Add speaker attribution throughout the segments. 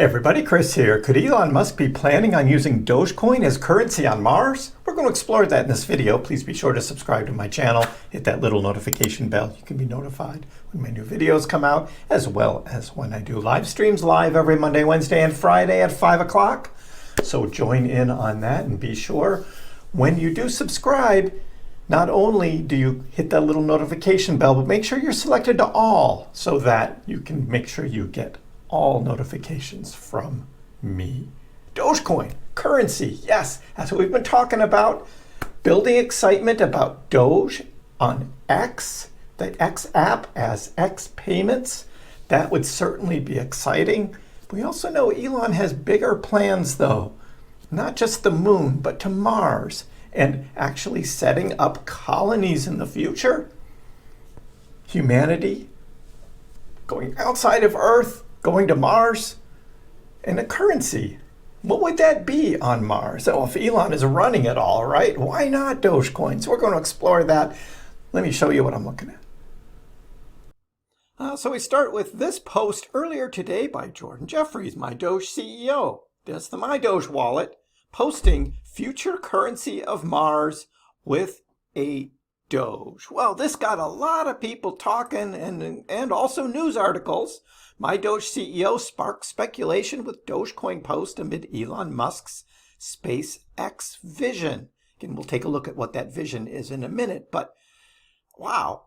Speaker 1: Hey everybody, Chris here. Could Elon Musk be planning on using Dogecoin as currency on Mars? We're going to explore that in this video. Please be sure to subscribe to my channel, hit that little notification bell. You can be notified when my new videos come out, as well as when I do live streams live every Monday, Wednesday, and Friday at 5 o'clock. So join in on that and be sure when you do subscribe, not only do you hit that little notification bell, but make sure you're selected to all so that you can make sure you get all notifications from me. Dogecoin, currency, yes, that's what we've been talking about. Building excitement about Doge on X, the X app as X payments. That would certainly be exciting. We also know Elon has bigger plans though, not just the moon, but to Mars, and actually setting up colonies in the future. Humanity going outside of Earth, going to Mars, and a currency. What would that be on Mars? Oh, if Elon is running it all, right? Why not Dogecoin? So we're going to explore that. Let me show you what I'm looking at. So we start with this post earlier today by Jordan Jeffries, my Doge CEO. That's the My Doge wallet, posting future currency of Mars with a Doge. Well, this got a lot of people talking and also news articles. My Doge CEO sparks speculation with Dogecoin post amid Elon Musk's SpaceX vision. Again, we'll take a look at what that vision is in a minute, but wow.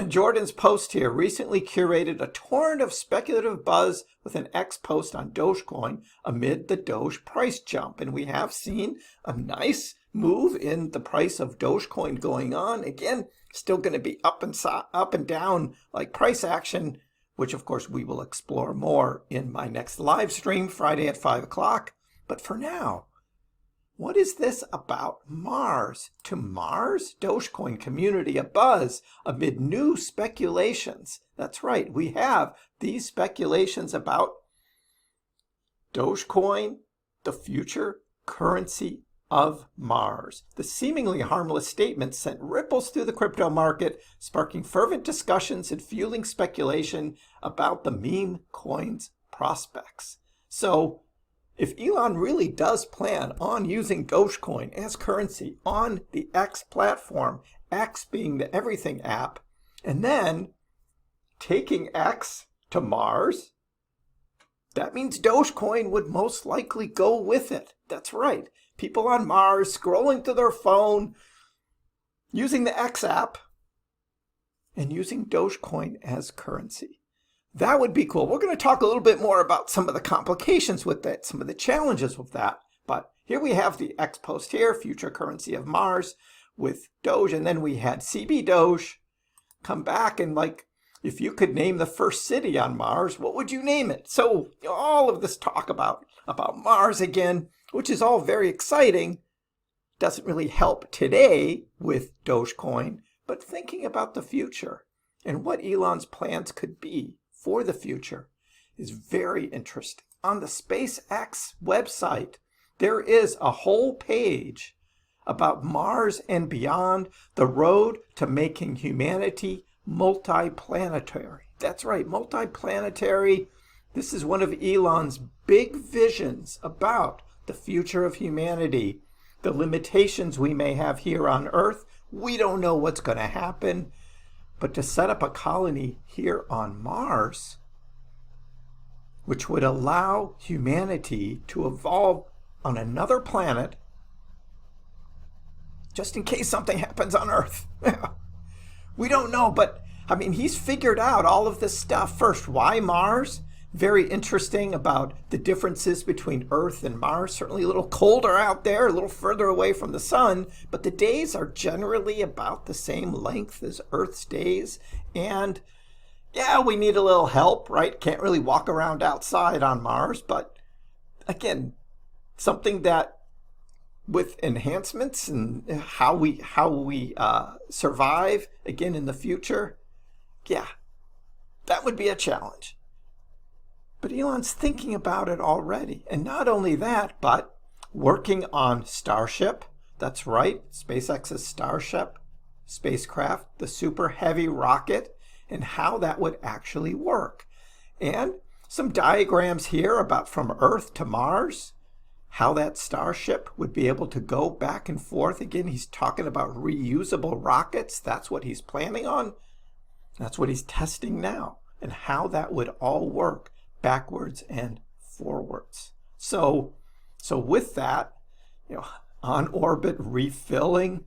Speaker 1: Jordan's post here recently curated a torrent of speculative buzz with an X post on Dogecoin amid the Doge price jump. And we have seen a nice move in the price of Dogecoin going on. Again, still going to be up and down like price action, which of course we will explore more in my next live stream Friday at 5 o'clock. But for now, what is this about Mars? To Mars? Dogecoin community abuzz amid new speculations. That's right, we have these speculations about Dogecoin, the future currency of Mars. The seemingly harmless statement sent ripples through the crypto market, sparking fervent discussions and fueling speculation about the meme coin's prospects. So, if Elon really does plan on using Dogecoin as currency on the X platform, X being the everything app, and then taking X to Mars, that means Dogecoin would most likely go with it. That's right. People on Mars scrolling to their phone, using the X app, and using Dogecoin as currency. That would be cool. We're going to talk a little bit more about some of the complications with that, some of the challenges with that. But here we have the X post here, future currency of Mars with Doge. And then we had CB Doge come back and like, if you could name the first city on Mars, what would you name it? So all of this talk about Mars again, which is all very exciting, doesn't really help today with Dogecoin, but thinking about the future and what Elon's plans could be for the future is very interesting. On the SpaceX website, there is a whole page about Mars and beyond, the road to making humanity multiplanetary. That's right, multiplanetary. This is one of Elon's big visions about the future of humanity, the limitations we may have here on Earth. We don't know what's going to happen. But to set up a colony here on Mars, which would allow humanity to evolve on another planet, just in case something happens on Earth. We don't know, but I mean, he's figured out all of this stuff. First, why Mars? Very interesting about the differences between Earth and Mars. Certainly a little colder out there, a little further away from the sun, but the days are generally about the same length as Earth's days. And yeah, we need a little help, right? Can't really walk around outside on Mars, but again, something that with enhancements and how we survive again in the future, yeah, that would be a challenge. But Elon's thinking about it already. And not only that, but working on Starship. That's right, SpaceX's Starship spacecraft, the super heavy rocket, and how that would actually work. And Some diagrams here about from Earth to Mars, how that starship would be able to go back and forth. Again, he's talking about reusable rockets. That's what he's planning on. That's what he's testing now, and how that would all work backwards and forwards. So with that, on orbit refilling,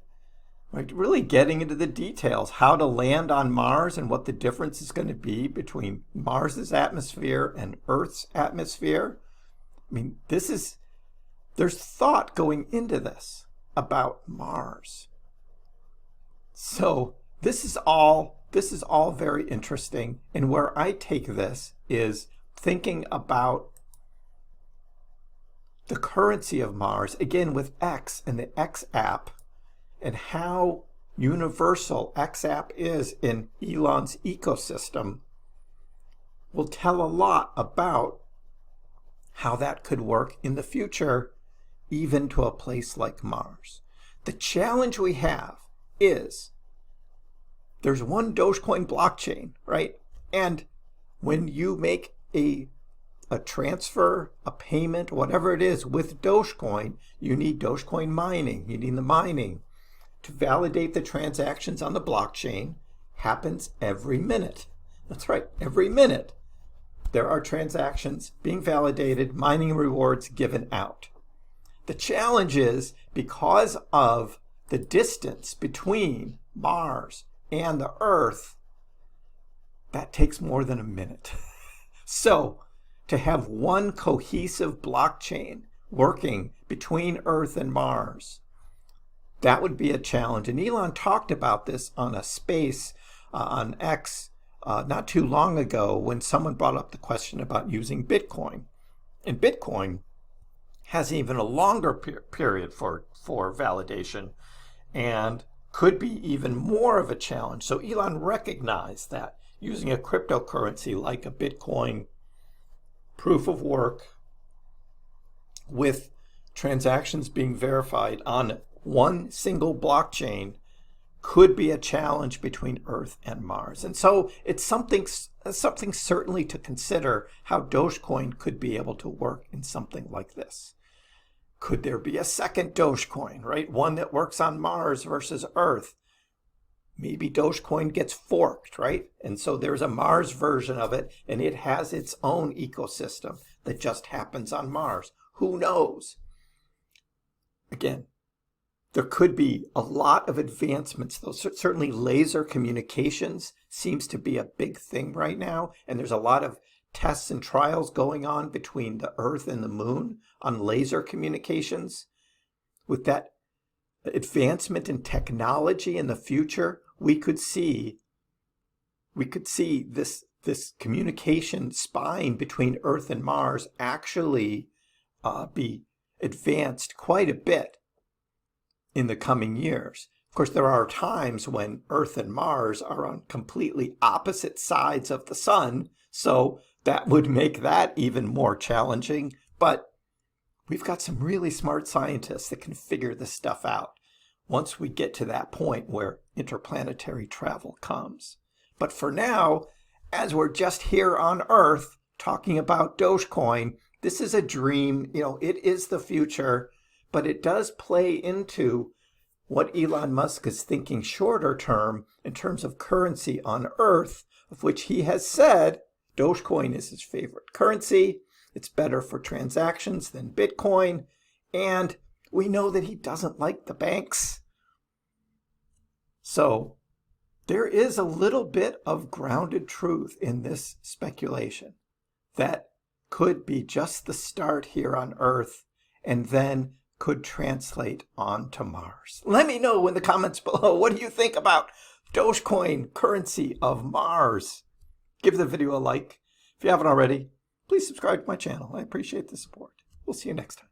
Speaker 1: like really getting into the details, how to land on Mars and what the difference is going to be between Mars's atmosphere and Earth's atmosphere. I mean, there's thought going into this about Mars. So this is all very interesting. And where I take this is thinking about the currency of Mars, again with X and the X app, and how universal X app is in Elon's ecosystem, will tell a lot about how that could work in the future, even to a place like Mars. The challenge we have is there's one Dogecoin blockchain, right? And when you make a transfer, a payment, whatever it is with Dogecoin, you need Dogecoin mining. You need the mining to validate the transactions on the blockchain. Happens every minute. That's right, every minute there are transactions being validated, mining rewards given out. The challenge is, because of the distance between Mars and the Earth, that takes more than a minute. So to have one cohesive blockchain working between Earth and Mars, that would be a challenge. And Elon talked about this on a space on X not too long ago, when someone brought up the question about using Bitcoin. And Bitcoin has even a longer period for validation and could be even more of a challenge. So Elon recognized that using a cryptocurrency like a Bitcoin proof of work with transactions being verified on one single blockchain could be a challenge between Earth and Mars. And so it's something certainly to consider, how Dogecoin could be able to work in something like this. Could there be a second Dogecoin, right? One that works on Mars versus Earth. Maybe Dogecoin gets forked, right? And so there's a Mars version of it, and it has its own ecosystem that just happens on Mars. Who knows? Again, there could be a lot of advancements, though. Certainly laser communications seems to be a big thing right now, and there's a lot of tests and trials going on between the Earth and the Moon on laser communications. With that advancement in technology in the future, we could see this communication spine between Earth and Mars actually be advanced quite a bit in the coming years. Of course, there are times when Earth and Mars are on completely opposite sides of the sun, so that would make that even more challenging. But we've got some really smart scientists that can figure this stuff out once we get to that point where interplanetary travel comes. But for now, as we're just here on Earth talking about Dogecoin, this is a dream. It is the future, but it does play into what Elon Musk is thinking shorter term in terms of currency on Earth, of which he has said Dogecoin is his favorite currency. It's better for transactions than Bitcoin. And we know that he doesn't like the banks. So there is a little bit of grounded truth in this speculation that could be just the start here on Earth and then could translate onto Mars. Let me know in the comments below, what do you think about Dogecoin currency of Mars? Give the video a like. If you haven't already, please subscribe to my channel. I appreciate the support. We'll see you next time.